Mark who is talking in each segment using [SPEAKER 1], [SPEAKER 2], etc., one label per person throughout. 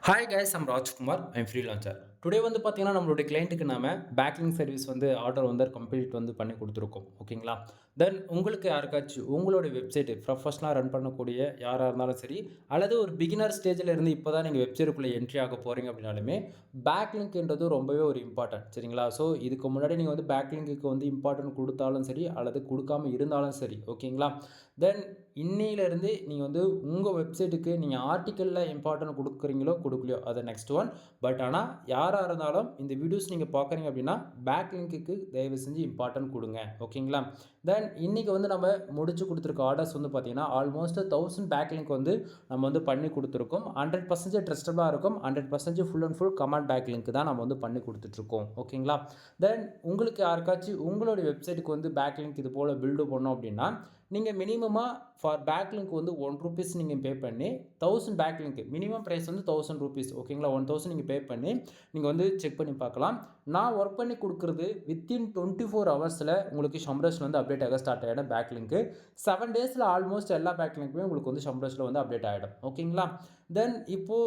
[SPEAKER 1] Hi guys, I'm Rajkumar. I'm freelancer. Today வந்து பார்த்தீங்கன்னா, நம்மளுடைய கிளையண்ட்டுக்கு நாம பேக்கிங் சர்வீஸ் வந்து ஆர்டர் வந்து கம்ப்ளீட் வந்து பண்ணி குடுத்துருக்கோம். ஓகேங்களா? தென் உங்களுக்கு யாருக்காச்சும் உங்களுடைய வெப்சைட் ப்ரொஃபஷனலா ரன் பண்ணக்கூடிய யாரா இருந்தாலும் சரி, அல்லது ஒரு பிகினர் ஸ்டேஜ்ல இருந்து இப்போ தான் நீங்க வெப்சைட்க்குள்ள என்ட்ரி ஆக போறீங்க அப்படின்னாலுமே, பேக்லிங்க்ன்றது ரொம்பவே ஒரு இம்பார்ட்டன்ட். சரிங்களா? ஸோ இதுக்கு முன்னாடி நீங்க வந்து பேக்லிங்க்குக்கு வந்து இம்பார்ட்டன்ட் குடுத்தாலும் சரி, அல்லது குடுக்காம இருந்தாலும் சரி. ஓகேங்களா? தென் இன்னையிலிருந்து நீங்க வந்து உங்க வெப்சைட்டுக்கு நீங்க ஆர்டிக்கிள்ல இம்பார்ட்டன்ட் குடுக்குறீங்களோ, குடுக்கலையோ அது நெக்ஸ்ட் ஒன். பட் ஆனா யாரா இருந்தாலும் இந்த வீடியோஸ் நீங்க பார்க்குறீங்க அப்படின்னா, பேக்லிங்க்குக்கு தயவு செஞ்சு இம்பார்ட்டன்ட் குடுங்க. ஓகேங்களா? தென் இன்னைக்கு வந்து நம்ம முடிச்சு குடுத்துருக்க ஆர்டர்ஸ் வந்து பார்த்தீங்கன்னா, ஆல்மோஸ்ட் 1000 பேக்லிங்க் வந்து நம்ம வந்து பண்ணி குடுத்துருக்கோம். 100% ட்ரஸ்டபுளா இருக்கும். 100% full and full command backlink தான் நம்ம வந்து பண்ணி குடுத்துட்டுருக்கோம். ஓகேங்களா? தென் உங்களுக்கு யாருக்காச்சும் உங்களுடைய வெப்சைட்டுக்கு வந்து பேக்லிங்க் இது போல பில்டு பண்ணணும் அப்படின்னா, நீங்க மினிமமா ஃபார் பேக்லிங்க் வந்து ₹1 நீங்க பே பண்ணி 1000 பேக்லிங்க் மினிமம் பிரைஸ் வந்து ₹1000. ஓகேங்களா? 1000 நீங்க பே பண்ணி நீங்க வந்து செக் பண்ணி பார்க்கலாம். நான் ஒர்க் பண்ணி குடுக்குறது வித்தின் 24 ஹவர்ஸ்ல உங்களுக்கு ஷம்ரஷ்ல வந்து அப்டேட் ஆக ஸ்டார்ட் ஆயிடும் பேக்லிங்க். 7 டேஸ்ல ஆல்மோஸ்ட் எல்லா பேக்லிங்க்குமே உங்களுக்கு வந்து ஷம்ரஷ்ல வந்து அப்டேட் ஆயிடும். ஓகேங்களா? தென் இப்போ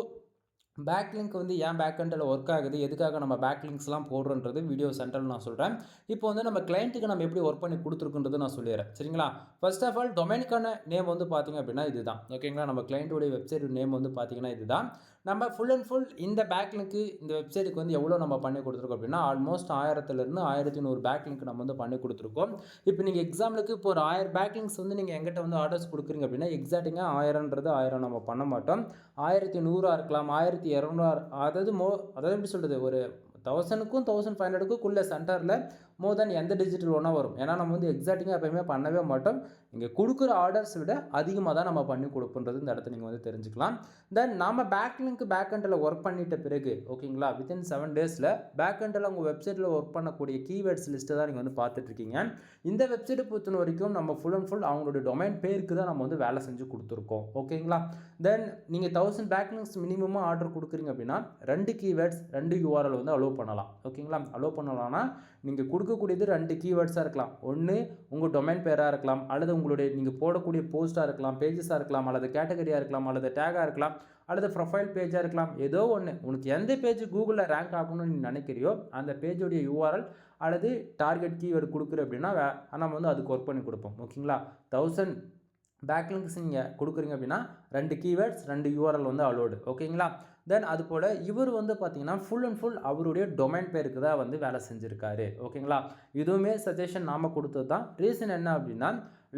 [SPEAKER 1] பேக்லிங்க் வந்து ஏன் பேக் எண்ட்ல ஒர்க் ஆகுது? எதுக்காக நம்ம பேக்லிங்க்ஸ்லாம் போடுறோன்றது வீடியோ சென்டர்ல நான் சொல்றேன். இப்போ வந்து நம்ம கிளையன்ட்டுக்கு நம்ம எப்படி ஒர்க் பண்ணி குடுத்துருக்கோன்றத நான் சொல்லிர்றேன். சரிங்களா? ஃபர்ஸ்ட் ஆஃப் ஆல் டொமைனுக்கான நேம் வந்து பார்த்தீங்க அப்படின்னா இதுதான். ஓகேங்களா? நம்ம கிளையன்ட்டோட வெப்சைட் நேம் வந்து பார்த்தீங்கன்னா இதுதான். நம்ம ஃபுல் அண்ட் ஃபுல் இந்த பேக்லிங்க் இந்த வெப்சைட்க்கு வந்து எவ்வளோ நம்ம பண்ணி குடுத்துருக்கோம் அப்படின்னா, ஆல்மோஸ்ட் 1000லிருந்து 1100 பேக்லிங்க் நம்ம வந்து பண்ணி குடுத்துருக்கோம். இப்போ நீங்க எக்ஸாம்பிளுக்கு இப்போ ஒரு 1000 பேக்லிங்க்ஸ் வந்து நீங்க என்கிட்ட வந்து ஆர்டர்ஸ் குடுக்குறீங்க அப்படின்னா, எக்ஸாக்ட்டா 1000ன்றது 1000 நம்ம பண்ண மாட்டோம். 1100 இருக்கலாம், 1200 அதாவது எப்படி சொல்றது? ஒரு 1000க்கும் 1500க்குள்ள சென்டர்ல மோர் தென் எந்த டிஜிட்டல் வேணா வரும். ஏன்னா நம்ம வந்து எக்ஸாக்ட்டிங்கா எப்பயுமே பண்ணவே மாட்டோம். இங்க குடுக்குற ஆர்டர்ஸ் விட அதிகமா தான் நம்ம பண்ணி குடுப்போம்ன்றது இந்த இடத்துல நீங்க வந்து தெரிஞ்சுக்கலாம். தென் நாம பேக்லிங்க் பேக் எண்ட்ல ஒர்க் பண்ணிட்ட பிறகு ஓகேங்களா, வித்தின் 7 டேஸ்ல பேக் எண்ட்ல உங்க வெப்சைட்ல ஒர்க் பண்ணக்கூடிய கீவேர்ட்ஸ் லிஸ்ட் தான் நீங்க வந்து பார்த்துட்டு இருக்கீங்க. இந்த வெப்சைட் பொறுத்தவரைக்கும் நம்ம ஃபுல் அண்ட் ஃபுல் அவங்களுடைய டொமைன் பேருக்கு தான் நம்ம வந்து வேலை செஞ்சு குடுத்துருக்கோம். ஓகேங்களா? தென் நீங்க 1000 பேக்லிங்க்ஸ் மினிமமா ஆர்டர் குடுக்குறீங்க அப்படின்னா, 2 கீவேர்ட்ஸ் 2 URL வந்து அலோவ் பண்ணலாம். ஓகேங்களா? அலோவ் பண்ணலாம்னா, நீங்க குடுக்கக்கூடியது 2 கீவேர்ட்ஸா இருக்கலாம். ஒண்ணு உங்க டொமைன் பேரா இருக்கலாம், அல்லது உங்களுடைய நீங்க போடக்கூடிய போஸ்ட்டா இருக்கலாம், பேஜஸா இருக்கலாம், அல்லது கேட்டகரியா இருக்கலாம், அல்லது டேகா இருக்கலாம், அல்லது ப்ரொஃபைல் பேஜா இருக்கலாம். ஏதோ ஒண்ணு. உனக்கு எந்த பேஜ் கூகுள்ல ரேங்க் ஆகணும்னு நீ நினைக்கிறியோ, அந்த பேஜோடைய URL அல்லது டார்கெட் கீவேர்ட் குடுக்குற அப்படின்னா, நம்ம வந்து அதுக்கு ஒர்க் பண்ணி குடுப்போம். ஓகேங்களா? 1000 பேக்லிங்க்ஸ் நீங்க குடுக்குறீங்க அப்படின்னா, 2 கீவேர்ட்ஸ் 2 URL வந்து அலோவ்டு. ஓகேங்களா? தென் அதுபோல இவர் வந்து பார்த்தீங்கன்னா, ஃபுல் அண்ட் ஃபுல் அவருடைய டொமைன் பேருக்கு தான் வந்து வேலை செஞ்சிருக்காரு. ஓகேங்களா? இதுவுமே சஜஷன் நாம குடுத்தது தான். ரீசன் என்ன அப்படின்னா,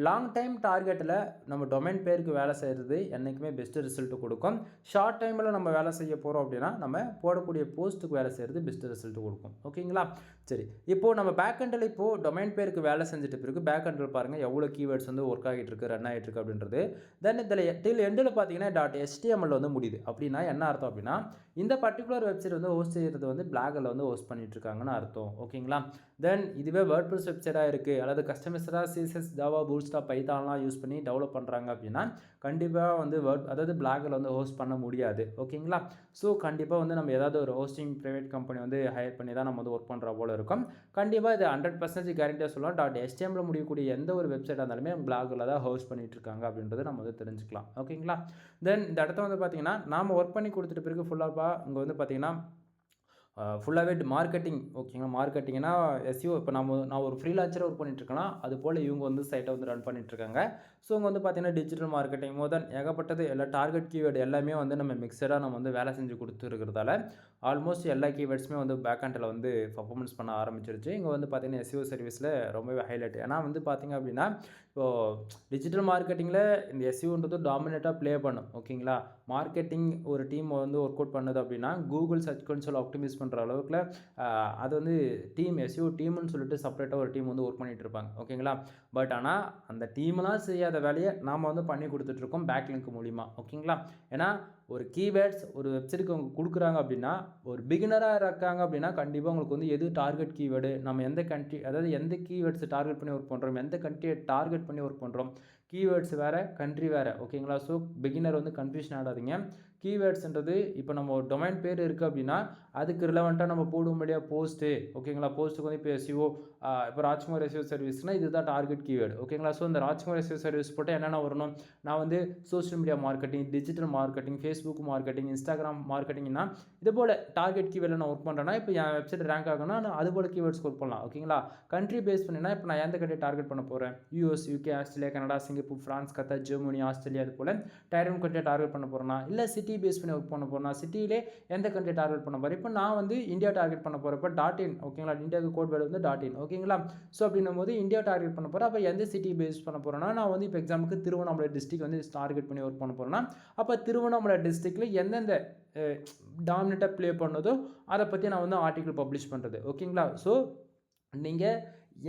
[SPEAKER 1] லாங் டைம் டார்கெட்ல நம்ம டொமைன் பேருக்கு வேலை செய்றது என்னைக்குமே பெஸ்ட் ரிசல்ட் குடுக்கும். ஷார்ட் டைம்ல நம்ம வேலை செய்ய போறோம் அப்படின்னா, நம்ம போடக்கூடிய போஸ்ட்டுக்கு வேலை செய்றது பெஸ்ட் ரிசல்ட் குடுக்கும். ஓகேங்களா? சரி. இப்போ நம்ம பேக் எண்ட்ல இப்போ டொமைன் பேருக்கு வேலை செஞ்சுட்ட பிறகு பேக் எண்ட்ல பாருங்க எவ்வளோ கீவேர்ட்ஸ் வந்து ஒர்க் ஆகிட்டு இருக்கு, ரன் ஆகிட்டு இருக்கு அப்படின்றது. தென் இதில டில் எண்டுல பார்த்தீங்கன்னா .html வந்து முடியுது. அப்படின்னா என்ன அர்த்தம் அப்படின்னா, இந்த பர்ட்டிகுலர் வெப்சைட் வந்து ஹோஸ்ட் செய்றது வந்து பிளாகர்ல வந்து ஹோஸ்ட் பண்ணிட்டு இருக்காங்கன்னு அர்த்தம். ஓகேங்களா? தென் இதுவே வேர்ட்பிரஸ் வெப்சைட்டா இருக்கு, அல்லது கஸ்டமைஸ்டா CSS, ஜாவா, பூட்ஸ்ட்ராப், பைத்தான்லாம் யூஸ் பண்ணி டெவலப் பண்றாங்க அப்படின்னா, கண்டிப்பா வந்து அதாவது பிளாகர்ல வந்து ஹோஸ்ட் பண்ண முடியாது. ஓகேங்களா? ஸோ கண்டிப்பா வந்து நம்ம ஏதாவது ஒரு ஹோஸ்டிங் பிரைவேட் கம்பெனி வந்து ஹையர் பண்ணி தான் நம்ம வந்து ஒர்க் பண்றா போல இருக்கும். கண்டிப்பா இது 100% கேரண்டியா சொல்லலாம். .html முடியக்கூடிய எந்த ஒரு வெப்சைட்டா இருந்தாலுமே பிளாகர்ல தான் ஹோஸ்ட் பண்ணிட்டு இருக்காங்க அப்படின்றத நம்ம வந்து தெரிஞ்சுக்கலாம். ஓகேங்களா? தென் இந்த இடத்துல வந்து பார்த்தீங்கன்னா, நாம ஒர்க் பண்ணி குடுத்துட்ட பிறகு ஃபுல்லாப்பா இங்க வந்து பார்த்தீங்கன்னா, ஃபுல்லாவே மார்க்கெட்டிங். ஓகேங்களா? மார்க்கெட்டிங்னா SEO. இப்போ நான் ஒரு ஃப்ரீலான்சரா ஒர்க் பண்ணிட்டு இருக்கேன்னா, அதுபோல இவங்க வந்து சைட்ட வந்து ரன் பண்ணிட்டு இருக்காங்க. ஸோ இங்க வந்து பார்த்தீங்கன்னா, டிஜிட்டல் மார்க்கெட்டிங் மோர் தென் ஏகப்பட்டது எல்லா டார்கெட் கீவேர்ட் எல்லாமே வந்து நம்ம மிக்ஸடா நம்ம வந்து வேலை செஞ்சு குடுத்துருக்கிறதால, ஆல்மோஸ்ட் எல்லா கீவேர்ட்ஸுமே வந்து பேக் எண்ட்ல வந்து பெர்ஃபார்மன்ஸ் பண்ண ஆரம்பிச்சிருச்சு. இங்க வந்து பார்த்தீங்கன்னா, SEO சர்வீஸ்ல ரொம்பவே ஹைலைட். ஏன்னா வந்து பார்த்தீங்க அப்படின்னா, இப்போ டிஜிட்டல் மார்க்கெட்டிங்ல இந்த SEOன்றது டாமினேட்டா ப்ளே பண்ணும். ஓகேங்களா? மார்க்கெட்டிங் ஒரு டீம் வந்து ஒர்க் அவுட் பண்ணுது அப்படின்னா, Google சர்ச் கன்சோல் ஆப்டிமைஸ் பண்ற அளவுக்குல அது வந்து டீம் SEO டீம்னு சொல்லிட்டு செப்பரேட்டா ஒரு டீம் வந்து ஒர்க் பண்ணிட்டு இருப்பாங்க. ஓகேங்களா? பட் ஆனா அந்த டீம்லாம் செய்யாத வேலைய நாம வந்து பண்ணி குடுத்துட்டு இருக்கோம் பேக்லிங்க் மூலியமா. ஓகேங்களா? ஏன்னா ஒரு கீவேர்ட்ஸ் ஒரு வெப்சைட்க்கு அவங்க குடுக்குறாங்க அப்படின்னா, ஒரு பிகினரா இருக்காங்க அப்படின்னா, கண்டிப்பா உங்களுக்கு வந்து எது டார்கெட் கீவேர்டு, நம்ம எந்த கண்ட்ரி அதாவது எந்த கீவேர்ட்ஸ் டார்கெட் பண்ணி ஒர்க் பண்றோம், எந்த கண்ட்ரிய டார்கெட் பண்ணி ஒர்க் பண்றோம். கீவேர்ட்ஸ் வேற, கண்ட்ரி வேற. ஓகேங்களா? ஸோ பிகினர் வந்து கன்ஃப்யூஷன் ஆடாதீங்க. கீவேர்ட்ஸ்ன்றது இப்போ நம்ம டொமைன் பேர் இருக்குது அப்படின்னா அதுக்கு ரிலவெண்ட்டாக நம்ம போடுவோம் இல்லையா போஸ்ட்டு, ஓகேங்களா? போஸ்ட்டுக்கு வந்து இப்போ எஸ்இஓ இப்போ ராஜ்குமார் எஸ்இஓ சர்வீஸ்னால் இதுதான் டார்கெட் கீவேர்டு, ஓகேங்களா? ஸோ இந்த ராஜ்குமார் எஸ்இஓ சர்வீஸ் போட்டால் என்னென்ன வரணும்? நான் வந்து social media marketing, digital marketing, Facebook marketing, Instagram மார்க்கெட்டிங்னா இது போல் டார்கெட் கீவேர்டில் நான் ஒர்க் பண்ணுறேன்னா இப்போ என் வெப்சைட் ரேங்க் ஆகணும்னா நான் அது போல் கீவேர்ட்ஸ் ஒர்க் பண்ணலாம், ஓகேங்களா? கண்ட்ரி பேஸ் பண்ணினா இப்போ நான் எந்த கண்ட்ரி டார்கெட் பண்ண போகிறேன்? US, UK, Australia, Canada, Singapore, France, Qatar, Germany, Australia அது போல் டயர் 1 கண்ட்ரியை டார்கெட் பண்ண போகிறேன்னா, இல்லை சிட்டி பேஸ் பண்ணி ஒர்க் பண்ண போகிறேன்னா சிட்டியிலே எந்த கண்ட்ரி டார்கெட் பண்ண போகிறேன்? இப்போ நான் வந்து இந்தியா டார்கெட் பண்ண போகிறப்ப .in, ஓகேங்களா? இந்தியாவுக்கு கோட் வேர்டு வந்து .in, ஓகேங்களா? ஸோ அப்படின்னும் போது இந்தியா டார்கெட் பண்ண போகிறேன். அப்போ எந்த சிட்டி பேஸ் பண்ண போகிறேன்னா நான் வந்து இப்போ எக்ஸாம்பிளுக்கு திருவண்ணாமலை டிஸ்ட்ரிக்ட் வந்து டார்கெட் பண்ணி ஒர்க் பண்ண போகிறேன்னா அப்போ திருவண்ணாமலை டிஸ்ட்ரிக்டில் எந்தெந்த டாமினேட்டாக ப்ளே பண்ணதோ அதை பற்றி நான் வந்து ஆர்டிக்கல் பப்ளிஷ் பண்ணுறது, ஓகேங்களா? ஸோ நீங்கள்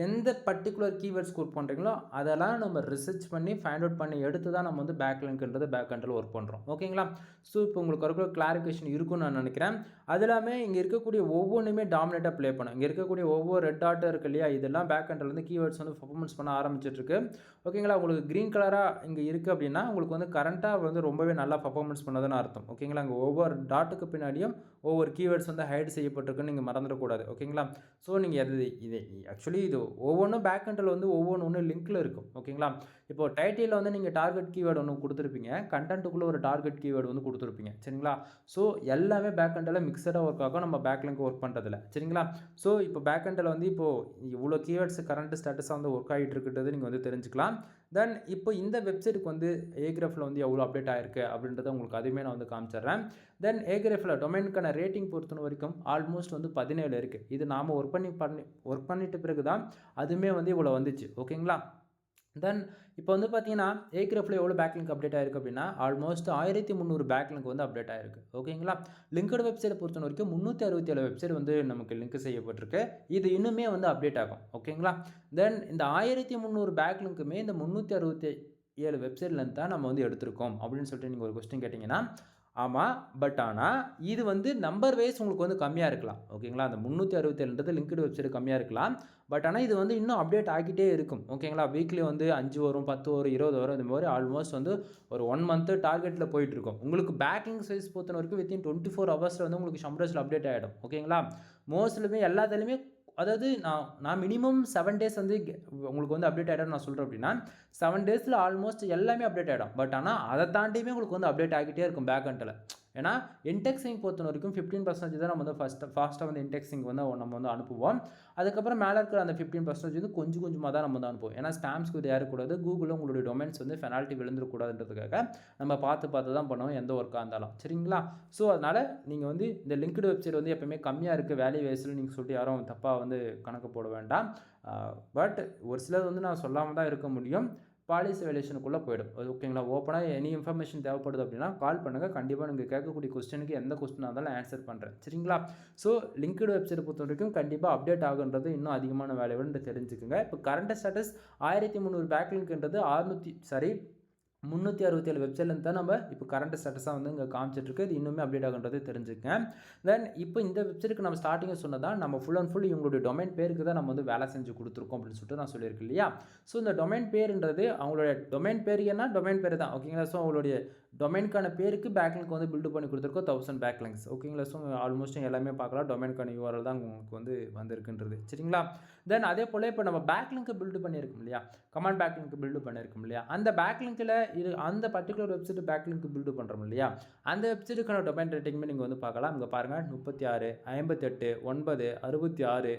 [SPEAKER 1] எந்த பர்டிகுலர் கீவேர்ட்ஸ் ஒர்க் பண்ணுறீங்களோ அதெல்லாம் நம்ம ரிசர்ச் பண்ணி ஃபைண்ட் அவுட் பண்ணி எடுத்து தான் நம்ம வந்து பேக் லிங்க்ன்றது பேக் எண்டில் ஒர்க் பண்ணுறோம், ஓகேங்களா? ஸோ இப்போ உங்களுக்கு ஒரு கிளாரிஃபிகேஷன் இருக்குன்னு நான் நினைக்கிறேன். அது இல்லாமல் இங்கே இருக்கக்கூடிய ஒவ்வொன்றுமே டாமினேட்டாக ப்ளே பண்ணும். இங்கே இருக்கக்கூடிய ஒவ்வொரு ரெட் டாட்டும் இருக்குது இல்லையா, இதெல்லாம் பேக் எண்டில் வந்து கீவேர்ட்ஸ் வந்து பர்ஃபார்மன்ஸ் பண்ண ஆரம்பிச்சிட்ருக்கு, ஓகேங்களா? உங்களுக்கு க்ரீன் கலராக இங்கே இருக்குது அப்படின்னா உங்களுக்கு வந்து கரண்ட்டாக வந்து ரொம்பவே நல்லா பர்ஃபார்மன்ஸ் பண்ணதுன்னு அர்த்தம், ஓகேங்களா? இங்கே ஒவ்வொரு டாட்டுக்கு பின்னாடியும் ஒவ்வொரு கீவேர்ட்ஸ் வந்து ஹைட் செய்யப்பட்டிருக்குன்னு நீங்கள் மறந்துடக்கூடாது, ஓகேங்களா? ஸோ நீங்கள் இது ஆக்சுவலி இது ஒவ்வொன்றும் பேக் எண்டில் வந்து ஒவ்வொன்று லிங்க்கில் இருக்கும், ஓகேங்களா? இப்போ டைட்டிலில் வந்து நீங்கள் டார்கெட் கீவேர்டு ஒன்று கொடுத்துருப்பீங்க, கண்டென்ட்டுக்குள்ளே ஒரு டார்கெட் கீவேர்டு வந்து கொடுத்துருப்பீங்க, சரிங்களா? ஸோ எல்லாமே பேக் எண்டில் மிக்சடாக ஒர்க் ஆகும், நம்ம பேக் லிங்க் ஒர்க் பண்ணுறதில்ல, சரிங்களா? ஸோ இப்போ பேக் எண்டில் வந்து இப்போது இவ்வளோ கீவேர்ட்ஸ் கரண்ட் ஸ்டேட்டஸாக வந்து ஒர்க் ஆகிட்டு இருக்கிறது நீங்கள் வந்து தெரிஞ்சுக்கலாம். தென் இப்போ இந்த வெப்சைட்டுக்கு வந்து ஏகிராஃபில் வந்து எவ்வளோ அப்டேட் ஆகிருக்கு அப்படின்றத உங்களுக்கு அதுவுமே நான் வந்து காமிச்சிடுறேன். தென் ஏகிராஃபில் டொமைனுக்கான ரேட்டிங் பொறுத்த வரைக்கும் ஆல்மோஸ்ட் வந்து 17 இருக்குது. இது நாம் ஒர்க் பண்ணிட்ட பிறகு தான் அதுவுமே வந்து இவ்வளோ வந்துச்சு, ஓகேங்களா? தென் இப்போ வந்து பார்த்தீங்கன்னா ஏகிராஃபில் எவ்வளோ பேக்லிங்க் அப்டேட் ஆயிருக்கு அப்படின்னா ஆல்மோஸ்ட் 1300 பேக்லிங்க் வந்து அப்டேட் ஆயிருக்கு, ஓகேங்களா? லிங்க்டு வெப்சைட்டை பொறுத்த வரைக்கும் 367 வெப்சைட் வந்து நமக்கு லிங்க் செய்யப்பட்டிருக்கு. இது இன்னுமே வந்து அப்டேட் ஆகும், ஓகேங்களா? தென் இந்த 1300 பேக்லிங்க்குமே இந்த 367 வெப்சைட்லேருந்து தான் நம்ம வந்து எடுத்திருக்கோம் அப்படின்னு சொல்லிட்டு நீங்கள் ஒரு கொஸ்டின் கேட்டிங்கன்னா ஆமாம், பட் ஆனால் இது வந்து நம்பர் வைஸ் உங்களுக்கு வந்து கம்மியாக இருக்கலாம், ஓகேங்களா? அந்த 367ன்றது லிங்க்டு வெப்சைட் கம்மியாக இருக்கலாம், பட் ஆனால் இது வந்து இன்னும் அப்டேட் ஆகிட்டே இருக்கும், ஓகேங்களா? வீக்லி வந்து 5 வரும், 10 வரும், 20 வரும், இந்த மாதிரி ஆல்மோஸ்ட் வந்து ஒரு 1 மந்த்து டார்கெட்டில் போயிட்டுருக்கும். உங்களுக்கு பேக்கிங் சைஸ் பொறுத்த வரைக்கும் வித்தின் 24 ஹவர்ஸில் வந்து உங்களுக்கு சம்ரஸில் அப்டேட் ஆகிடும், ஓகேங்களா? மோஸ்ட்லுமே எல்லாத்துலேயுமே அதாவது நான் மினிமம் 7 டேஸ் வந்து உங்களுக்கு வந்து அப்டேட் ஆகிடும் நான் சொல்கிறேன் அப்படின்னா 7 டேஸில் ஆல்மோஸ்ட் எல்லாமே அப்டேட் ஆகிடும். பட் ஆனால் அதை தாண்டியுமே உங்களுக்கு வந்து அப்டேட் ஆகிட்டே இருக்கும் பேக் எண்டில். ஏன்னா இன்டெக்ஸிங் பொறுத்த வரைக்கும் 15% தான் நம்ம வந்து ஃபாஸ்ட்டாக வந்து இன்டெக்ஸிங் வந்து நம்ம வந்து அனுப்புவோம். அதுக்கப்புறம் மேலே இருக்கிற அந்த 15% வந்து கொஞ்சம் கொஞ்சமாக தான் நம்ம வந்து அனுப்புவோம். ஏன்னா ஸ்டாம்ப்ஸ்க்கு இது ஏறக்கூடாது, கூகுளில் உங்களுடைய டொமைன்ஸ் வந்து பெனால்ட்டி விழுந்துடக்கூடாதுன்றதுக்காக நம்ம பார்த்து தான் பண்ணுவோம் எந்த ஒர்க்காக இருந்தாலும், சரிங்களா? ஸோ அதனால் நீங்கள் வந்து இந்த லிங்க்டு வெப்சைட் வந்து எப்போயுமே கம்மியாக இருக்குது வேல்யூ வைஸில் நீங்கள் சொல்லிட்டு யாரும் தப்பாக வந்து கணக்கு போட வேண்டாம். பட் ஒரு சிலர் வந்து நான் சொல்லாமல் தான் இருக்க முடியும், பாலிசி வேலேஷனுக்குள்ளே போய்டும், ஓகேங்களா? ஓப்பனாக எனி இன்ஃபர்மேஷன் தேவைப்படுது அப்படின்னா கால் பண்ணுங்கள், கண்டிப்பாக நீங்கள் கேட்கக்கூடிய கொஸ்டினுக்கு எந்த கொஸ்டினாக இருந்தாலும் ஆன்சர் பண்ணுறேன், சரிங்களா? ஸோ லிங்க்டு வெப்சைட் பொறுத்த வரைக்கும் கண்டிப்பாக அப்டேட் ஆகுன்றது இன்னும் அதிகமான வேலையோடு தெரிஞ்சுக்குங்க. இப்போ கரண்ட் ஸ்டேட்டஸ் 1300 பேக்லிங்க்ன்றது 367 வெப்சைட்லேருந்து தான் நம்ம இப்போ கரண்ட் ஸ்டேட்டஸாக வந்து இங்கே காமிச்சிட்ருக்கு. இது இன்னுமே அப்டேட் ஆகுன்றது தெரிஞ்சுக்கேன். தென் இப்போ இந்த வெப்சைட்டுக்கு நம்ம ஸ்டார்டிங்கில் சொன்னதான் நம்ம ஃபுல் அண்ட் ஃபுல் இவங்களுடைய டொமைன் பேருக்கு தான் நம்ம வந்து வேலை செஞ்சு கொடுத்துருக்கோம் அப்படின்னு சொல்லிட்டு நான் சொல்லியிருக்கேன் இல்லையா? ஸோ இந்த டொமைன் பேருன்றது அவங்களுடைய டொமைன் பேர் என்ன டொமைன் பேர் தான், ஓகேங்களா? ஸோ அவங்களுடைய டொமைனுக்கான பேருக்கு பேக்லிங்க் வந்து பில்டு பண்ணி கொடுத்துருக்கோம் 1000 பேக்லிங்க்ஸ், ஓகேங்களா? ஸோ ஆல்மோஸ்ட் எல்லாமே பார்க்கலாம், டொமைனுக்கான யூஆர்எல் தான் உங்களுக்கு வந்து வந்திருக்குன்றது, சரிங்களா? தென் அதே போல் இப்போ நம்ம பேக்லிங்க் பில்டு பண்ணியிருக்கோம் இல்லையா, கமாண்ட் பேக்லிங்க் பில்டு பண்ணியிருக்கோம் இல்லையா, அந்த பேக்லிங்கில் இது அந்த பர்டிகுலர் வெப்சைட் பேக்லிங்க் பில்டு பண்ணுறோம் இல்லையா, அந்த வெப்சைட்டுக்கான டொமைன் ரேட்டிங்குமே நீங்கள் வந்து பார்க்கலாம். இங்கே பாருங்கள் 36, 58, 9, 66,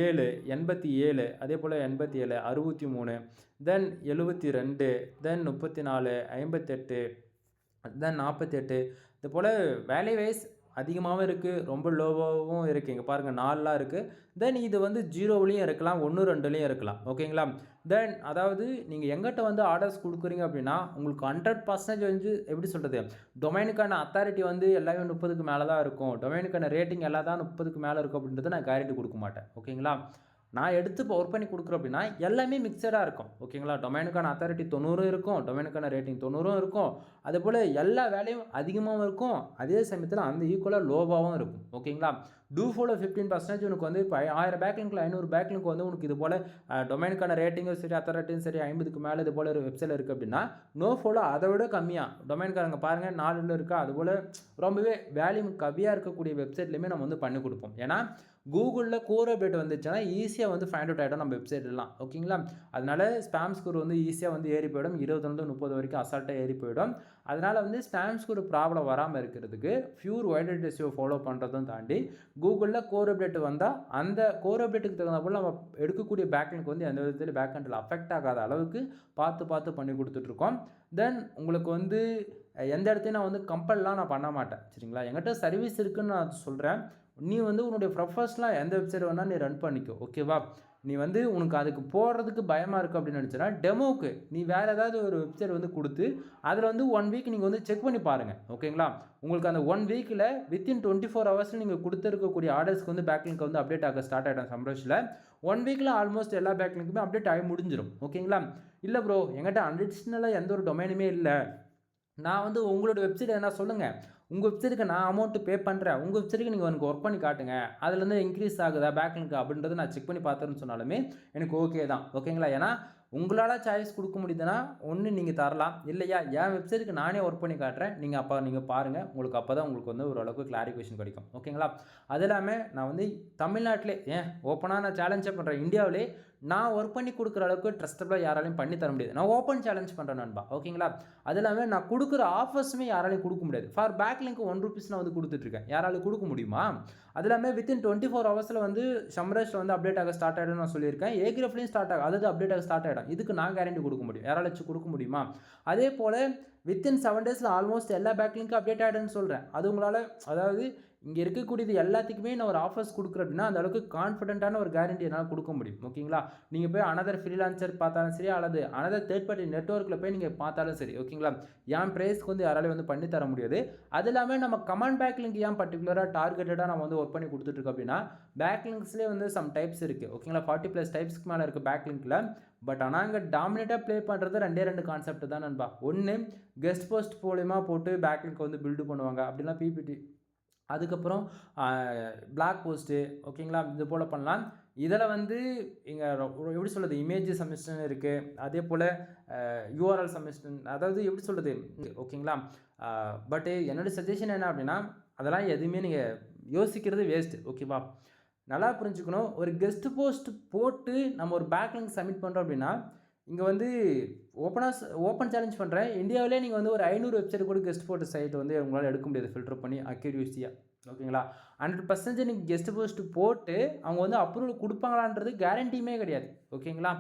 [SPEAKER 1] 7, 87, அதே போல் 87, 63, தென் 72, தென் 34, 58, தென் 48, இது போல் வேல்யூ வைஸ் அதிகமாகவும் இருக்குது, ரொம்ப லோவாகவும் இருக்குது. இங்கே பாருங்கள் 4லாம் இருக்குது. தென் இது வந்து 0லையும் இருக்கலாம், 1, 2லையும் இருக்கலாம், ஓகேங்களா? தென் அதாவது நீங்கள் எங்கிட்ட வந்து ஆர்டர்ஸ் கொடுக்குறீங்க அப்படின்னா உங்களுக்கு 100% வந்து எப்படி சொல்கிறது, டொமைனுக்கான அத்தாரிட்டி வந்து எல்லாமே 30க்கு மேலே தான் இருக்கும், டொமைனுக்கான ரேட்டிங் எல்லாம் தான் 30க்கு மேலே இருக்கும் அப்படின்றத நான் கேரண்டி கொடுக்க மாட்டேன், ஓகேங்களா? நான் எடுத்து இப்போ ஒர்க் பண்ணி கொடுக்குறேன் அப்படின்னா எல்லாமே மிக்சடாக இருக்கும். ஓகேங்களா? டொமைனுக்கான அத்தாரிட்டி 90 இருக்கும், டொமைனுக்கான ரேட்டிங் 90 இருக்கும். அதேபோல் எல்லா வேலையும் அதிகமாகவும் இருக்கும், அதே சமயத்தில் அந்த ஈக்குவலாக லோவாகவும் இருக்கும். ஓகேங்களா? டூ ஃபாலோ 15% உனக்கு வந்து இப்போ 1000 பேக்லிங்கில் 500 பேக்லிங்க் வந்து உனக்கு இது போல் டொமைனுக்கான ரேட்டிங்கும் சரி, அத்தாரிட்டியும் சரி 50க்கு மேலே இது போல் ஒரு வெப்சைட்டில் இருக்குது அப்படின்னா, நோ ஃபாலோ அதை விட கம்மியாக டொமைன்காரங்க பாருங்கள் 4 இருக்கா, அதுபோல் ரொம்பவே வேல்யூ கம்மியாக இருக்கக்கூடிய வெப்சைட்லையுமே நம்ம வந்து பண்ணி கொடுப்போம். ஏன்னா கூகுளில் கோர் அப்டேட் வந்துச்சுன்னா ஈஸியாக வந்து ஃபைண்ட் அவுட் ஆகிடும் நம்ம வெப்சைட்லாம். ஓகேங்களா? அதனால ஸ்பேம் ஸ்கோர் வந்து ஈஸியாக வந்து ஏறி போயிடும். 20-30 வரைக்கும் அசால்ட்டாக ஏறி போயிடும். அதனால் வந்து ஸ்பேம் ஸ்கோர் ப்ராப்ளம் வராமல் இருக்கிறதுக்கு பியூர் வைடட் எஸ்இஓ ஃபாலோ பண்ணுறதும் தாண்டி கூகுளில் கோர் அப்டேட் வந்தால் அந்த கோர் அப்டேட்டுக்கு தகுந்த போல் நம்ம எடுக்கக்கூடிய பேக்லிங்க் வந்து எந்த விதத்தில் பேக் எண்டில் அஃபெக்ட் ஆகாத அளவுக்கு பார்த்து பண்ணி கொடுத்துட்ருக்கோம். தென் உங்களுக்கு வந்து எந்த இடத்தையும் நான் வந்து கம்பல்லாம் நான் பண்ண மாட்டேன். சரிங்களா? என்கிட்ட சர்வீஸ் இருக்குதுன்னு நான் சொல்கிறேன். நீ வந்து உன்னுடைய ப்ரொஃபஷனலாக எந்த வெப்சைட் வேணால் நீ ரன் பண்ணிக்கோ. ஓகேவா? நீ வந்து உனக்கு அதுக்கு போடுறதுக்கு பயமாக இருக்குது அப்படின்னு நினச்சினா டெமோவுக்கு நீ வேறு ஏதாவது ஒரு வெப்சைட் வந்து கொடுத்து அதில் வந்து 1 வீக் நீங்கள் வந்து செக் பண்ணி பாருங்கள். ஓகேங்களா? உங்களுக்கு அந்த 1 வீக்கில் வித்தின் 24 ஹவர்ஸில் நீங்கள் கொடுத்துருக்கக்கூடிய ஆர்டர்ஸ்க்கு வந்து பேக்லிங்க் வந்து அப்டேட் ஆக ஸ்டார்ட் ஆகிடும் சம்ரஷில். 1 வீக்கில் ஆல்மோஸ்ட் எல்லா பேக்லிங்க்குமே அப்டேட் ஆகி முடிஞ்சிடும். ஓகேங்களா? இல்லை ப்ரோ என்கிட்ட அடிஷ்னலாக எந்த ஒரு டொமைனுமே இல்லை, நான் வந்து உங்களோட வெப்சைட் என்ன சொல்லுங்கள், உங்கள் வெப்சைட்டுக்கு நான் அமௌண்ட்டு பே பண்ணுறேன், உங்கள் வெப்சைட்டுக்கு நீங்கள் எனக்கு ஒர்க் பண்ணி காட்டுங்க, அதுலேருந்து இன்க்ரீஸ் ஆகுதா பேக்லிங்க் அப்படின்றத நான் செக் பண்ணி பார்த்தேன்னு சொன்னாலுமே எனக்கு ஓகே தான். ஓகேங்களா? ஏன்னா உங்களால் சாய்ஸ் கொடுக்க முடியுதுன்னா ஒன்று நீங்கள் தரலாம், இல்லையா என் வெப்சைட்டுக்கு நானே ஒர்க் பண்ணி காட்டுறேன், நீங்கள் பாருங்கள், உங்களுக்கு அப்போ தான் உங்களுக்கு வந்து ஓரளவுக்கு கிளாரிஃபிகேஷன் கிடைக்கும். ஓகேங்களா? அது இல்லாமல் நான் வந்து தமிழ்நாட்டிலே ஓப்பனாக நான் சேலஞ்சே பண்ணுறேன், இந்தியாவிலே நான் ஒர்க் பண்ணி கொடுக்குற அளவுக்கு ட்ரஸ்டபுளாக யாராலையும் பண்ணி தர முடியாது. நான் ஓப்பன் சேலஞ்ச் பண்ணுறேன் நண்பா. ஓகேங்களா? அது இல்லாமல் நான் கொடுக்குற ஆஃபர்ஸுமே யாராலையும் கொடுக்க முடியாது. ஃபார் பேக்லிங்க் ₹1 நான் வந்து கொடுத்துட்ருக்கேன், யாராலும் கொடுக்க முடியுமா? அது இல்லாமல் வித்தின் 24 ஹவர்ஸில் வந்து சம்ரஷில் வந்து அப்டேட் ஆக ஸ்டார்ட் ஆகிடும்னு நான் சொல்லியிருக்கேன். ஏகிரஃப்லையும் ஸ்டார்ட் ஆகும், அதாவது அப்டேட் ஆக ஸ்டார்ட் ஆகிடும். இதுக்கு நான் கேரண்டி கொடுக்க முடியும், யாராலும் கொடுக்க முடியுமா? அதே போல் வித்தின் 7 டேஸில் ஆல்மோஸ்ட் எல்லா பேக்லிங்க்கும் அப்டேட் ஆகிடுன்னு சொல்கிறேன். அது உங்களால், அதாவது இங்கே இருக்கக்கூடியது எல்லாத்துக்குமே நான் ஒரு ஆஃபர்ஸ் கொடுக்குறேன் அப்படின்னா அந்த அளவுக்கு கான்ஃபிடென்ட்டான ஒரு கேரண்டி என்னால் கொடுக்க முடியும். ஓகேங்களா? நீங்கள் போய் அனதர் ஃப்ரீலான்சர் பார்த்தாலும் சரி, அல்லது அனதர் தேர்ட் பார்ட்டி நெட்வொர்க்கில் போய் நீங்கள் பார்த்தாலும் சரி, ஓகேங்களா, என் ப்ரைஸ்க்கு வந்து யாராலையும் வந்து பண்ணி தர முடியாது. அது இல்லாமல் நம்ம கமெண்ட் பேக்லிங்க் ஏன் பர்டிகுலராக டார்கெட்டடாக நம்ம வந்து ஒர்க் பண்ணி கொடுத்துட்ருக்கோம் அப்படின்னா, பேக்லிங்க்ஸ்லேயே வந்து சம் டைப்ஸ் இருக்குது. ஓகேங்களா? 40+ டைப்ஸ்க்கு மேலே இருக்குது பேக்லிங்கில். பட் ஆனால் அங்கே டாமினேட்டாக ப்ளே பண்ணுறது 2 கான்செப்ட் தான் நண்பா. ஒன்று கெஸ்ட் போஸ்ட் மூலிமா போட்டு பேக்லிங்க் வந்து பில்டு பண்ணுவாங்க, அப்படின்னா பிபிடி. அதுக்கப்புறம் பிளாக் போஸ்ட்டு, ஓகேங்களா, இது போல் பண்ணலாம். இதில் வந்து இங்கே எப்படி சொல்கிறது, இமேஜ் சப்மிஷன் இருக்குது, அதே போல் யூஆர்எல் சப்மிஷன், அதாவது எப்படி சொல்கிறது, ஓகேங்களா. பட்டு என்னோடய சஜஷன் என்ன அப்படின்னா, அதெல்லாம் எதுவுமே நீங்கள் யோசிக்கிறது வேஸ்ட்டு. ஓகேவா? நல்லா புரிஞ்சுக்கணும். ஒரு கெஸ்ட் போஸ்ட் போட்டு நம்ம ஒரு பேக்லிங்க் சப்மிட் பண்ணுறோம் அப்படின்னா, இங்கே வந்து ஓப்பன் சேலஞ்ச் பண்ணுறேன், இந்தியாவிலே நீங்கள் வந்து ஒரு 500 வெப்சைட் கூட கெஸ்ட் போட்டு சைட் வந்து உங்களால் எடுக்க முடியாது ஃபில்டர் பண்ணி அக்யூரேசியாக. ஓகேங்களா? 100% நீங்கள் கெஸ்ட் போஸ்ட் போட்டு அவங்க வந்து அப்ரூவல் கொடுப்பாங்களான்றது கேரண்டியுமே கிடையாது. ஓகேங்களா?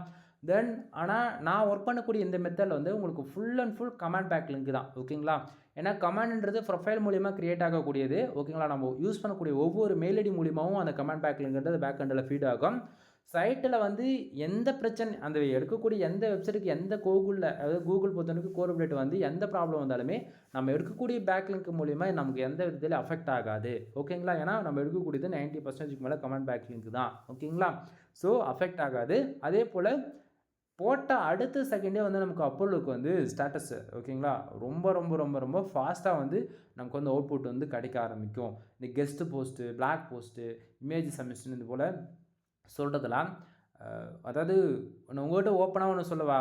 [SPEAKER 1] தென் ஆனால் நான் ஒர்க் பண்ணக்கூடிய இந்த மெத்தடில் வந்து உங்களுக்கு full and full comment backlink தான். ஓகேங்களா? ஏன்னா கமெண்ட்ன்றது ப்ரொஃபைல் மூலிமா கிரியேட் ஆகக்கூடியது. ஓகேங்களா? நம்ம யூஸ் பண்ணக்கூடிய ஒவ்வொரு மெயில் ஐடி மூலிமாவும் அந்த கமெண்ட் பேக்லிங்க்ன்றது பேக் எண்டில் ஃபீட் ஆகும். சைட்டில் வந்து எந்த பிரச்சனை, அந்த எடுக்கக்கூடிய எந்த வெப்சைட்டுக்கு எந்த கூகுளில், அதாவது கூகுள் பொறுத்தவரைக்கும் கோர் அப்டேட் வந்து எந்த ப்ராப்ளம் வந்தாலுமே நம்ம எடுக்கக்கூடிய பேக்லிங்க் மூலிமா நமக்கு எந்த விதத்தில் அஃபெக்ட் ஆகாது. ஓகேங்களா? ஏன்னா நம்ம எடுக்கக்கூடியது 90% மேலே கமெண்ட் பேக்லிங்க் தான். ஓகேங்களா? ஸோ அஃபெக்ட் ஆகாது. அதே போல் போட்ட அடுத்த செகண்டே வந்து நமக்கு அப்ரூவலுக்கு வந்து ஸ்டேட்டஸ், ஓகேங்களா, ரொம்ப ரொம்ப ரொம்ப ரொம்ப ஃபாஸ்ட்டாக வந்து நமக்கு வந்து அவுட்புட் வந்து கிடைக்க ஆரம்பிக்கும். இந்த guest post, blog post, image submission இது போல் சொல்கிறதெல்லாம், அதாவது நான் உங்கள்கிட்ட ஓப்பனாக ஒன்று சொல்லவா,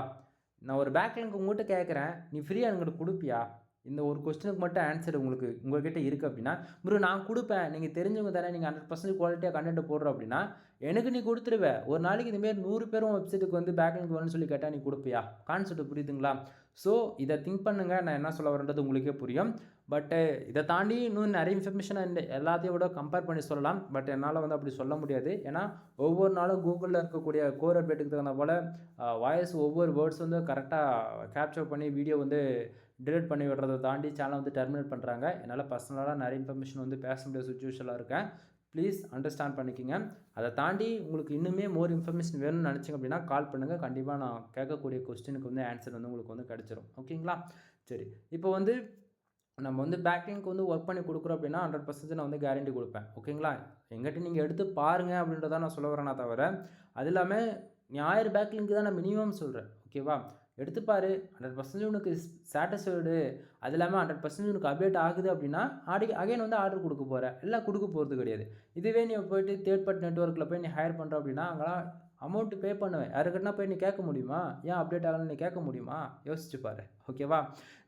[SPEAKER 1] நான் ஒரு பேக்லிங்க் உங்கள்கிட்ட கேட்குறேன், நீ ஃப்ரீயாக என்கிட்ட கொடுப்பியா? இந்த ஒரு கொஸ்டினுக்கு மட்டும் ஆன்சர் உங்கள்கிட்ட இருக்குது அப்படின்னா, ப்ரோ நான் கொடுப்பேன், நீங்கள் தெரிஞ்சவங்க தானே, நீங்கள் 100% குவாலிட்டியாக கண்டென்ட் போடுறோம் அப்படின்னா எனக்கு நீ கொடுத்துருவ. ஒரு நாளைக்கு இதுமாரி 100 பேரும் வெப்சைட்டுக்கு வந்து பேக்லிங்க் வேணும்னு சொல்லி கேட்டால் நீ கொடுப்பியா? கான்செப்ட் புரியுதுங்களா? ஸோ இதை திங்க் பண்ணுங்கள், நான் என்ன சொல்ல வரேன்றது உங்களுக்கே புரியும். பட்டு இதை தாண்டி இன்னும் நிறைய இன்ஃபர்மேஷன் எல்லாத்தையும் விட கம்பேர் பண்ணி சொல்லலாம். பட் என்னால் வந்து அப்படி சொல்ல முடியாது. ஏன்னா ஒவ்வொரு நாளும் கூகுளில் இருக்கக்கூடிய கோர் அப்டேட்டுக்கு தகுந்த போல் வாய்ஸ் ஒவ்வொரு வேர்ட்ஸ் வந்து கரெக்டாக கேப்சர் பண்ணி வீடியோ வந்து டிலீட் பண்ணி விடுறதை தாண்டி சேனலை வந்து டெர்மினேட் பண்ணுறாங்க. என்னால் பர்சனலாக நிறைய இன்ஃபர்மேஷன் வந்து பேச முடியாத சுச்சுவேஷனில் இருக்கேன். ப்ளீஸ் அண்டர்ஸ்டாண்ட் பண்ணிக்கோங்க. அதை தாண்டி உங்களுக்கு இன்னுமே மோர் இன்ஃபர்மேஷன் வேணும்னு நினச்சிங்க அப்படின்னா கால் பண்ணுங்கள். கண்டிப்பாக நான் கேட்கக்கூடிய கொஸ்டினுக்கு வந்து ஆன்சர் வந்து உங்களுக்கு வந்து கிடச்சிரும். ஓகேங்களா? சரி, இப்போ வந்து நம்ம வந்து பேக்லிங்க் வந்து ஒர்க் பண்ணி கொடுக்குறோம் அப்படின்னா 100% நான் வந்து கேரண்டி கொடுப்பேன். ஓகேங்களா? எங்கிட்ட நீங்கள் எடுத்து பாருங்கள் அப்படின்றத நான் சொல்ல வரேன்னா தவிர, அது இல்லாமல் நீ 1000 பேக்லிங்க்கு தான் நான் மினிமம் சொல்கிறேன். ஓகேவா? எடுத்துப்பாரு 100% உனக்கு சாட்டிஸ்ஃபைடு, அது இல்லாமல் 100% உனக்கு அப்டேட் ஆகுது அப்படின்னா அகைன் வந்து ஆர்டர் கொடுக்க போகிற, எல்லாம் கொடுக்க போகிறது கிடையாது. இதுவே நீ போய்ட்டு தேர்ட் பார்ட்டி நெட்வொர்க்கில் போய் நீ ஹையர் பண்ணுற அப்படின்னா அங்கெல்லாம் அமௌண்ட்டு பே பண்ணுவேன். யாருக்கிட்டனா போய் நீ கேட்க முடியுமா? ஏன் அப்டேட் ஆகலன்னு நீ கேட்க முடியுமா? யோசிச்சு பாரு. ஓகேவா?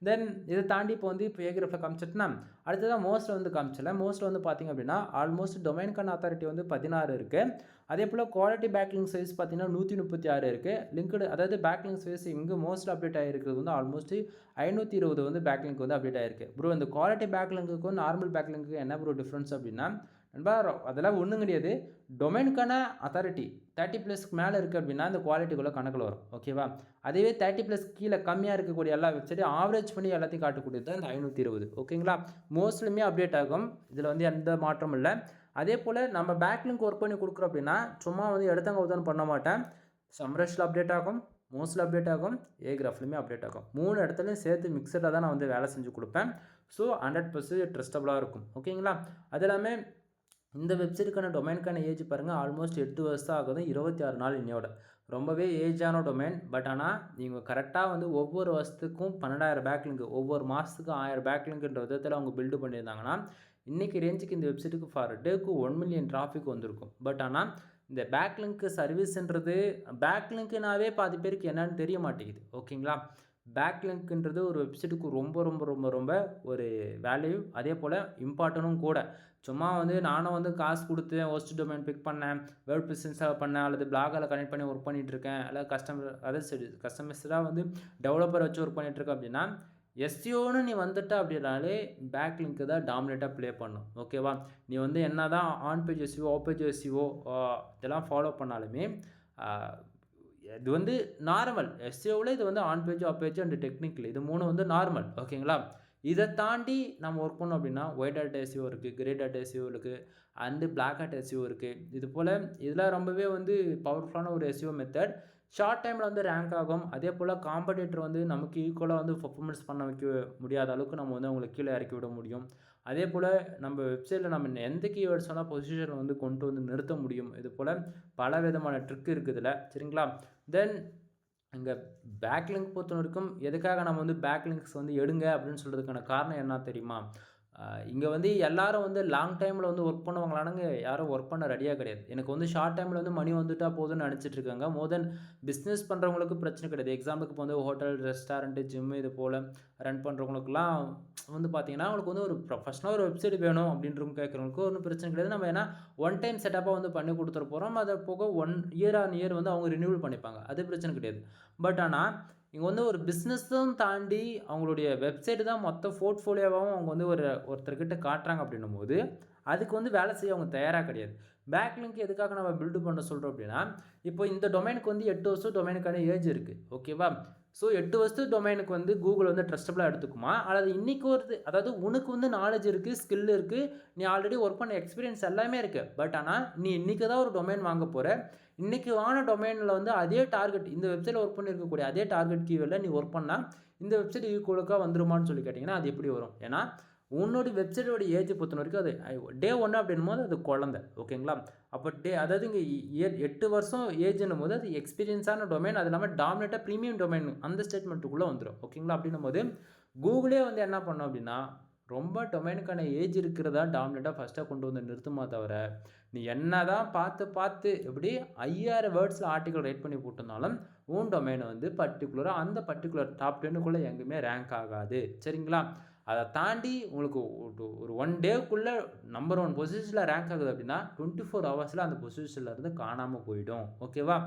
[SPEAKER 1] தென் இதை தாண்டி இப்போ ஏகிராஃபில் காமிச்சிட்டுனா அடுத்ததான் மோஸ்ட்டில் வந்து காமிச்சல. மோஸ்ட்டில் வந்து பார்த்திங்க அப்படின்னா ஆல்மோஸ்ட் டொமைனுக்கான அத்தாரிட்டி வந்து 16 இருக்குது. அதே போல் குவாலிட்டி பேக்லிங் சர்வீஸ் பார்த்தீங்கன்னா 136 இருக்குது. லிங்க்டு அதாவது பேக்லிங் சர்வீஸ் இங்கே மோஸ்ட் அப்டேட் ஆகிருக்கிறது வந்து ஆல்மோஸ்ட் 520 வந்து பேக்லிங்க் வந்து அப்டேட் ஆகிருக்கு. ப்ரோ இந்த குவாலிட்டி பேக்லிங்க்குக்கும் நார்மல் பேக்லிங்க்கு என்ன ப்ரோ டிஃப்ரென்ஸ் அப்படின்னா நண்பா அதெல்லாம் ஒன்றும் கிடையாது. டொமைனுக்கான அத்தாரிட்டி 30+ மேலே இருக்குது அப்படின்னா இந்த குவாலிட்டிக்குள்ளே கணக்கில் வரும். ஓகேவா? அதுவே 30+ கீழே கம்மியாக இருக்கக்கூடிய எல்லா வெப்சைட்டையும் ஆவரேஜ் பண்ணி எல்லாத்தையும் காட்டக்கூடியது தான் இந்த 520. ஓகேங்களா? மோஸ்ட்லியுமே அப்டேட் ஆகும். இதில் வந்து எந்த மாற்றமும் இல்லை. அதே போல் நம்ம பேக்லிங்க் ஒர்க் பண்ணி கொடுக்குறோம் அப்படின்னா சும்மா வந்து எடுத்தங்க உதாரணம் பண்ண மாட்டேன். சம்ரஷில் அப்டேட் ஆகும், மோஸ்ட்டில் அப்டேட் ஆகும், ஏகிராஃப்லையுமே அப்டேட் ஆகும். 3 இடத்துலையும் சேர்த்து மிக்சடாக தான் நான் வந்து வேலை செஞ்சு கொடுப்பேன். ஸோ 100% ட்ரஸ்டபுளாக இருக்கும். ஓகேங்களா? அது இல்லாமல் இந்த வெப்சைட்டுக்கான டொமைனுக்கான ஏஜ் பாருங்கள், ஆல்மோஸ்ட் 8 வருஷம் ஆகுது. 26 நாள் இன்னையோட ரொம்பவே ஏஜான டொமைன். பட் ஆனால் நீங்கள் கரெக்டாக வந்து ஒவ்வொரு வருஷத்துக்கும் 12,000 பேக்லிங்க், ஒவ்வொரு மாதத்துக்கும் 1000 பேக்லிங்க்ன்ற விதத்தில் அவங்க பில்டு பண்ணியிருந்தாங்கன்னா இன்றைக்கி ரேஞ்சுக்கு இந்த வெப்சைட்டுக்கு ஃபார் டேக்கு 1 மில்லியன் டிராஃபிக் வந்திருக்கும். பட் ஆனால் இந்த பேக்லிங்க் சர்வீஸ்ன்றது பேக்லிங்க்குனாவே பாதி பேருக்கு என்னன்னு தெரிய மாட்டேங்குது. ஓகேங்களா? பேக்லிங்க்ன்றது ஒரு வெப்சைட்டுக்கு ரொம்ப ரொம்ப ரொம்ப ரொம்ப ஒரு வேல்யூ, அதே போல் இம்பார்ட்டனும் கூட. சும்மா வந்து நானும் வந்து காசு கொடுத்து ஹோஸ்ட் டொமைன் பிக் பண்ணேன், வேர்ட்பிரஸ் இன்ஸ்டால் பண்ணேன், அல்லது பிளாகில் கனெக்ட் பண்ணி ஒர்க் பண்ணிகிட்ருக்கேன், அல்லது கஸ்டமைஸ்டாக வந்து டெவலப்பர் வச்சு ஒர்க் பண்ணிகிட்ருக்கேன் அப்படின்னா எஸ்சிஓன்னு நீ வந்துட்ட அப்படின்னாலே பேக்லிங்க்கு தான் டாமினேட்டாக ப்ளே பண்ணும். ஓகேவா? நீ வந்து என்ன தான் on page SEO off page SEO இதெல்லாம் ஃபாலோ பண்ணாலுமே இது வந்து நார்மல். எஸ்சிஓவில் இது வந்து on page off page and technical இது 3 வந்து நார்மல். ஓகேங்களா? இதை தாண்டி நம்ம ஒர்க் பண்ணோம் அப்படின்னா ஒயிட் ஹேட் எஸ்சிஓ இருக்குது, கிரே ஹேட் எஸ்சிஓ இருக்குது, அண்டு பிளாக் ஹேட் எஸ்சிஓ இருக்குது. இது போல் இதெல்லாம் ரொம்பவே வந்து பவர்ஃபுல்லான ஒரு எஸ்சிஓ மெத்தட். ஷார்ட் டைமில் வந்து ரேங்க் ஆகும். அதே போல் காம்படிட்டர் வந்து நமக்கு ஈக்குவலாக வந்து பர்ஃபார்மன்ஸ் பண்ண வைக்க முடியாத அளவுக்கு நம்ம வந்து அவங்களை கீழே இறக்கி விட முடியும். அதே போல் நம்ம வெப்சைட்டில் நம்ம எந்த கீவேர்ட்ஸ் வேணால் பொசிஷனில் வந்து கொண்டு வந்து நிறுத்த முடியும். இது போல் பல விதமான ட்ரிக் இருக்குதுல்ல. சரிங்களா? தென் இங்கே பேக்லிங்க் பொறுத்த வரைக்கும் எதுக்காக நம்ம வந்து பேக்லிங்க்ஸ் வந்து எடுங்க அப்படின்னு சொல்கிறதுக்கான காரணம் என்ன தெரியுமா? இங்கே வந்து எல்லாரும் வந்து லாங் டைமில் வந்து ஒர்க் பண்ணுவாங்களானுங்க, யாரும் ஒர்க் பண்ண ரெடியாக கிடையாது. எனக்கு வந்து ஷார்ட் டைமில் வந்து மணி வந்துட்டால் போதும்னு நினச்சிட்டு இருக்காங்க. மோர் தென் பிஸ்னஸ் பண்ணுறவங்களுக்கு பிரச்சனை கிடையாது. எக்ஸாம்பிளுக்கு இப்போ வந்து ஹோட்டல், ரெஸ்டாரண்ட்டு, ஜிம்மு இது போல் ரன் பண்ணுறவங்களுக்குலாம் வந்து பார்த்தீங்கன்னா அவங்களுக்கு வந்து ஒரு ப்ரொஃபஷனலாக ஒரு வெப்சைட் வேணும் அப்படின்றவங்க கேட்குறவங்களுக்கு ஒன்றும் பிரச்சனை கிடையாது. நம்ம ஏன்னா ஒன் டைம் செட்டப்பாக வந்து பண்ணி கொடுத்துட போகிறோம். அதை போக 1 இயர் ஆன் இயர் வந்து அவங்க ரினியூவல் பண்ணிப்பாங்க. அது பிரச்சனை கிடையாது. பட் ஆனால் இங்கே வந்து ஒரு பிஸ்னஸும் தாண்டி அவங்களுடைய வெப்சைட்டு தான் மொத்த போர்ட்ஃபோலியோவாகவும் அவங்க வந்து ஒருத்தர்கிட்ட காட்டுறாங்க அப்படின்னும் போது அதுக்கு வந்து வேலை செய்ய அவங்க தயாராக கிடையாது. பேக்லிங்க் எதுக்காக நம்ம பில்டு பண்ண சொல்கிறோம் அப்படின்னா இப்போ இந்த டொமைனுக்கு வந்து 8 வருஷம் டொமைனுக்கான ஏஜ் இருக்குது. ஓகேவா? ஸோ 8 வருஷத்து டொமைனுக்கு வந்து கூகுள் வந்து ட்ரஸ்டபுளாக எடுத்துக்குமா, அல்லது இன்றைக்கி அதாவது உனக்கு வந்து நாலேஜ் இருக்குது, ஸ்கில் இருக்குது, நீ ஆல்ரெடி ஒர்க் பண்ண எக்ஸ்பீரியன்ஸ் எல்லாமே இருக்குது. பட் ஆனால் நீ இன்றைக்கி தான் ஒரு டொமைன் வாங்க போகிற. இன்றைக்கி வாங்கின டொமைனில் வந்து அதே டார்கெட் இந்த வெப்சைட்டில் ஒர்க் பண்ணியிருக்கக்கூடிய அதே டார்கெட் கீவேர்டில் நீ ஒர்க் பண்ணால் இந்த வெப்சைட் ஈக்குவலுக்காக வந்துருமான்னு சொல்லி கேட்டிங்கன்னா அது எப்படி வரும்? ஏன்னா உன்னோட வெப்சைட்டோட ஏஜ் பொறுத்த வரைக்கும் அது டே 1 அப்படின்னும் போது அது குழந்தை. ஓகேங்களா? அப்போ அதாவது இங்கே 8 வருஷம் ஏஜ்னும் போது அது எக்ஸ்பீரியன்ஸான டொமைன், அது இல்லாமல் டாமினேட்டாக ப்ரீமியம் டொமைன் அந்த ஸ்டேட்மெண்ட்டுக்குள்ளே வந்துடும். ஓகேங்களா? அப்படின்னும் போது கூகுளே வந்து என்ன பண்ணோம் அப்படின்னா ரொம்ப டொமைனுக்கான ஏஜ் இருக்கிறதா டாமினேட்டாக ஃபஸ்ட்டாக கொண்டு வந்து நிறுத்துமா தவிர நீ என்ன தான் பார்த்து எப்படி 5000 வேர்ட்ஸில் ஆர்டிக்கல் ரைட் பண்ணி போட்டிருந்தாலும் உன் டொமைனை வந்து பர்டிகுலராக அந்த பர்டிகுலர் டாப் 10க்குள்ளே எங்கேயுமே ரேங்க் ஆகாது. சரிங்களா? அதை தாண்டி உங்களுக்கு ஒரு 1 டேக்குள்ளே நம்பர் 1 பொசிஷனில் ரேங்க் ஆகுது அப்படின்னா 24 ஹவர்ஸில் அந்த பொசிஷனில் இருந்து காணாமல் போயிடும். ஓகேவா?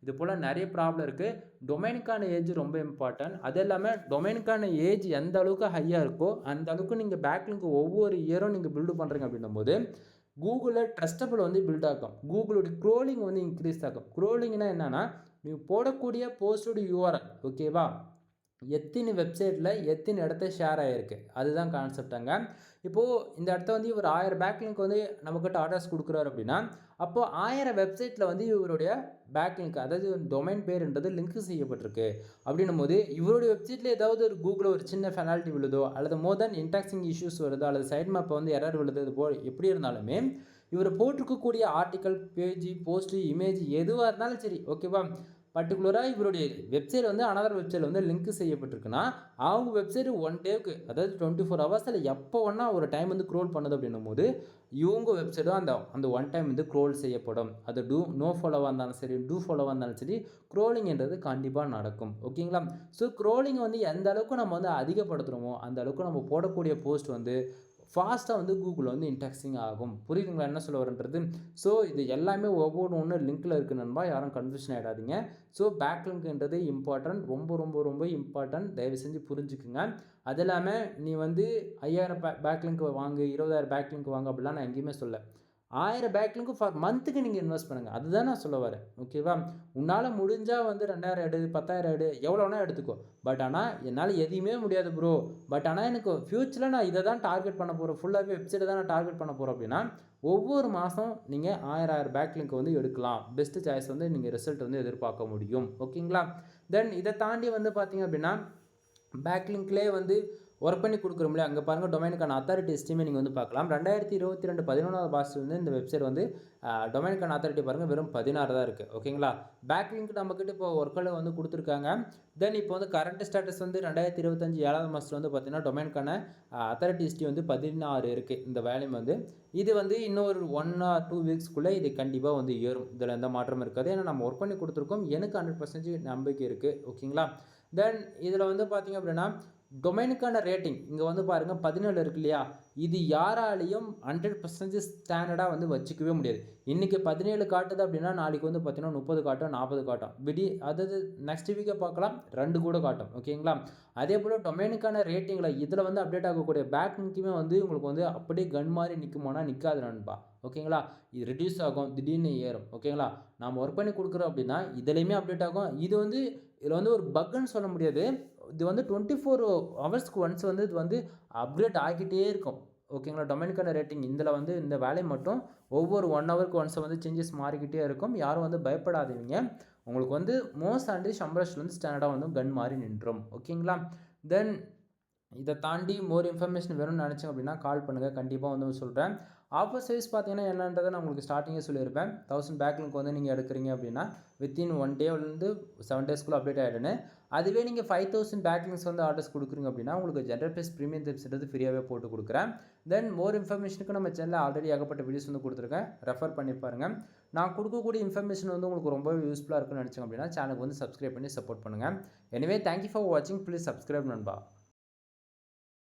[SPEAKER 1] இது போல் நிறைய ப்ராப்ளம் இருக்குது. டொமைனுக்கான ஏஜ் ரொம்ப இம்பார்ட்டன்ட். அது இல்லாமல் டொமைனுக்கான ஏஜ் எந்த அளவுக்கு ஹையாக இருக்கோ அந்த அளவுக்கு நீங்கள் பேக்லிங்க் ஒவ்வொரு இயரும் நீங்கள் பில்டு பண்ணுறீங்க அப்படின்னும் போது கூகுளில் ட்ரஸ்டபிள் வந்து பில்ட் ஆகும். கூகுளோட க்ரோலிங் வந்து இன்க்ரீஸ் ஆகும். க்ரோலிங்னா என்னென்னா நீ போடக்கூடிய போஸ்டோட யூஆர்எல் ஓகேவா எத்தனை வெப்சைட்டில் எத்தனை இடத்த ஷேர் ஆகிருக்கு அதுதான் கான்செப்டாங்க. இப்போது இந்த இடத்த வந்து இவர் 1000 பேக்லிங்க் வந்து நம்மக்கிட்ட ஆர்டர்ஸ் கொடுக்குறாரு அப்படின்னா அப்போது 1000 வெப்சைட்டில் வந்து இவருடைய பேக்லிங்க் அதாவது டொமைன் பேருன்றது லிங்க் செய்யப்பட்டிருக்கு அப்படின்னும் போது இவருடைய வெப்சைட்டில் ஏதாவது ஒரு கூகுளில் ஒரு சின்ன பெனால்ட்டி விழுதோ அல்லது மோர் தென் இன்டாக்சிங் இஷ்யூஸ் வருதோ அல்லது சைட் மேப்பை வந்து எரர் விழுது போல் எப்படி இருந்தாலுமே இவர் போட்டிருக்கக்கூடிய ஆர்டிக்கல், பேஜ், போஸ்ட், இமேஜ் எதுவாக இருந்தாலும் சரி, ஓகேவா? பர்டிகுலராக இவருடைய வெப்சைட் வந்து அனதர் வெப்சைட்டில் வந்து லிங்க் செய்யப்பட்டிருக்குன்னா, அவங்க வெப்சைட் 1 டேவுக்கு, அதாவது 24 ஹவர்ஸில் எப்போ வேணா ஒரு டைம் வந்து க்ரோல் பண்ணுது அப்படின்னும்போது, இவங்க வெப்சைட்டும் அந்த அந்த ஒன் டைம் வந்து க்ரோல் செய்யப்படும். அது நோ ஃபாலோவாக இருந்தாலும் சரி, டூ ஃபாலோவாக இருந்தாலும் சரி, க்ரோலிங்ன்றது கண்டிப்பாக நடக்கும். ஓகேங்களா? ஸோ க்ரோலிங் வந்து எந்த அளவுக்கு நம்ம வந்து அதிகப்படுத்துகிறோமோ, அந்த அளவுக்கு நம்ம போடக்கூடிய போஸ்ட் வந்து ஃபாஸ்ட்டாக வந்து கூகுள் வந்து இன்டெக்ஸிங் ஆகும். புரியுதுங்களா என்ன சொல்ல வரேன்றது? ஸோ இது எல்லாமே ஒவ்வொன்று லிங்க்கில் இருக்குது நண்பா, யாரும் கன்ஃபியூஷன் ஆகிடாதீங்க. ஸோ பேக்லிங்க்ன்றது இம்பார்ட்டன்ட், ரொம்ப ரொம்ப ரொம்ப இம்பார்ட்டன்ட். தயவு செஞ்சு புரிஞ்சுக்குங்க. அது இல்லாமல் நீ வந்து 5000 பேக்லிங்க் வாங்கு, 20,000 பேக்லிங்க் வாங்க அப்படிலாம் நான் எங்கேயுமே சொல்ல. 1000 பேக்லிங்க்கு ஃபார் மந்த்துக்கு நீங்கள் இன்வெஸ்ட் பண்ணுங்கள். அதுதான் நான் சொல்ல வரேன். ஓகேவா? உன்னால் முடிஞ்சால் வந்து 2000 எடு, 10,000 எடு, எவ்வளோ வேணால் எடுத்துக்கோ. பட் ஆனால் என்னால் எதையுமே முடியாது ப்ரோ. பட் ஆனால் எனக்கு ஃப்யூச்சரில் நான் இதை தான் டார்கெட் பண்ண போகிறேன், ஃபுல்லாகவே வெப்சைட்டை தான் நான் டார்கெட் பண்ண போகிறேன் அப்படின்னா, ஒவ்வொரு மாதம் நீங்கள் 1000 பேக்லிங்க் வந்து எடுக்கலாம். பெஸ்ட்டு சாய்ஸ் வந்து நீங்கள் ரிசல்ட் வந்து எதிர்பார்க்க முடியும். ஓகேங்களா? தென் இதை தாண்டி வந்து பார்த்தீங்க அப்படின்னா, பேக்லிங்க்லேயே வந்து ஒர்க் பண்ணி கொடுக்குறோம்ல, அங்கே பாருங்கள் டொமைனுக்கான அத்தாரிட்டி எஸ்டிமே நீங்கள் வந்து பார்க்கலாம். 2022 11வது மாதத்துல வந்து இந்த வெப்சைட் வந்து டொமைனுக்கான அத்தாரிட்டி பாருங்கள் வெறும் 16 தான் இருக்குது. ஓகேங்களா? பேக்லிங்க் நம்மக்கிட்ட இப்போ ஒர்க்கில் வந்து கொடுத்துருக்காங்க. தென் இப்போ வந்து கரண்ட் ஸ்டேட்டஸ் வந்து 2025 7வது மாதத்தில் வந்து பார்த்தீங்கன்னா டொமைனுக்கான அத்தாரிட்டி எஸ்டி வந்து 16 இருக்குது இந்த வேல்யூம் வந்து. இது வந்து இன்னொரு 1 ஆர் 2 வீக்ஸ்க்குள்ளே இது கண்டிப்பாக வந்து ஏறும். இதில் எந்த மாற்றமும் இருக்காது. ஏன்னா நம்ம ஒர்க் பண்ணி கொடுத்துருக்கோம். எனக்கு 100% நம்பிக்கை இருக்குது. ஓகேங்களா? தென் இதில் வந்து பார்த்தீங்க அப்படின்னா, டொமைனுக்கான ரேட்டிங் இங்கே வந்து பாருங்கள் 17 இருக்கு இல்லையா? இது யாராலையும் 100% ஸ்டாண்டர்டாக வந்து வச்சுக்கவே முடியாது. இன்றைக்கி 17 காட்டுது அப்படின்னா, நாளைக்கு வந்து பார்த்தீங்கன்னா 30 காட்டும், 40 காட்டும். அதாவது நெக்ஸ்ட் வீக்கை பார்க்கலாம் 2 கூட காட்டும். ஓகேங்களா? அதே போல் டொமைனுக்கான ரேட்டிங்கில் இதில் வந்து அப்டேட் ஆகக்கூடிய பேக்லிங்க்குமே வந்து உங்களுக்கு வந்து அப்படியே கன் மாதிரி நிற்குமானா நிற்காது நண்பா. ஓகேங்களா? இது ரெடியூஸ் ஆகும், திடீர்னு ஏறும். ஓகேங்களா? நாம் ஒர்க் பண்ணி கொடுக்குறோம் அப்படின்னா இதுலேயுமே அப்டேட் ஆகும். இது வந்து இதில் வந்து ஒரு பக்குன்னு சொல்ல முடியாது. இது வந்து 24 ஹவர்ஸ்க்கு ஒன்ஸ் வந்து இது வந்து அப்கிரேட் ஆகிக்கிட்டே இருக்கும். ஓகேங்களா? டொமைனுக்கான ரேட்டிங் இதில் வந்து இந்த வேலையை மட்டும் ஒவ்வொரு 1 ஹவருக்கு ஒன்ஸ் வந்து சேஞ்சஸ் மாறிக்கிட்டே இருக்கும். யாரும் வந்து பயப்படாதீங்க. உங்களுக்கு வந்து மோஸ்ட் அண்ட் சம்பளத்தில் வந்து ஸ்டாண்டர்டாக வந்து கன் மாறி நின்றும். ஓகேங்களா? தென் இதை தாண்டி மோர் இன்ஃபர்மேஷன் வேணும்னு நினச்சிங்க அப்படின்னா கால் பண்ணுங்கள். கண்டிப்பாக வந்து சொல்கிறேன். ஆஃபர் சர்வீஸ் பார்த்தீங்கன்னா என்னன்றதை நான் உங்களுக்கு ஸ்டார்டிங்கே சொல்லியிருப்பேன். 1000 பேக்லிங்க் வந்து நீங்கள் எடுக்கிறீங்க அப்படின்னா வித்தின் 1 டேலேருந்து 7 டேஸ்க்குள்ளே அப்டேட் ஆகிடுன்னு. அதுவே நீங்கள் 5000 பேக்லிங்ஸ் வந்து ஆர்டர்ஸ் கொடுக்குறீங்க அப்படின்னா உங்களுக்கு ஜென்ரல் ப்ளஸ் ப்ரீமியம் வெப்சைட் ஃப்ரீயாகவே போட்டு கொடுக்குறேன். தென் மோர் இன்ஃபர்மேஷனுக்கு நம்ம சேனலில் ஆல்ரெடி ஏகப்பட்ட வீடியோஸ் வந்து கொடுத்துருக்கேன். ரெஃபர் பண்ணி பாருங்கள். நான் கொடுக்கக்கூடிய இன்ஃபர்மேஷன் வந்து உங்களுக்கு ரொம்பவே யூஸ்ஃபுல்லாக இருக்குன்னு நினச்சிங்க அப்படின்னா சேனலுக்கு வந்து சப்ஸ்கிரைப் பண்ணி சப்போர்ட் பண்ணுங்கள். எனிவே தேங்க்யூ ஃபார் வாட்சிங். ப்ளீஸ் சப்ஸ்கிரைப் நண்பா.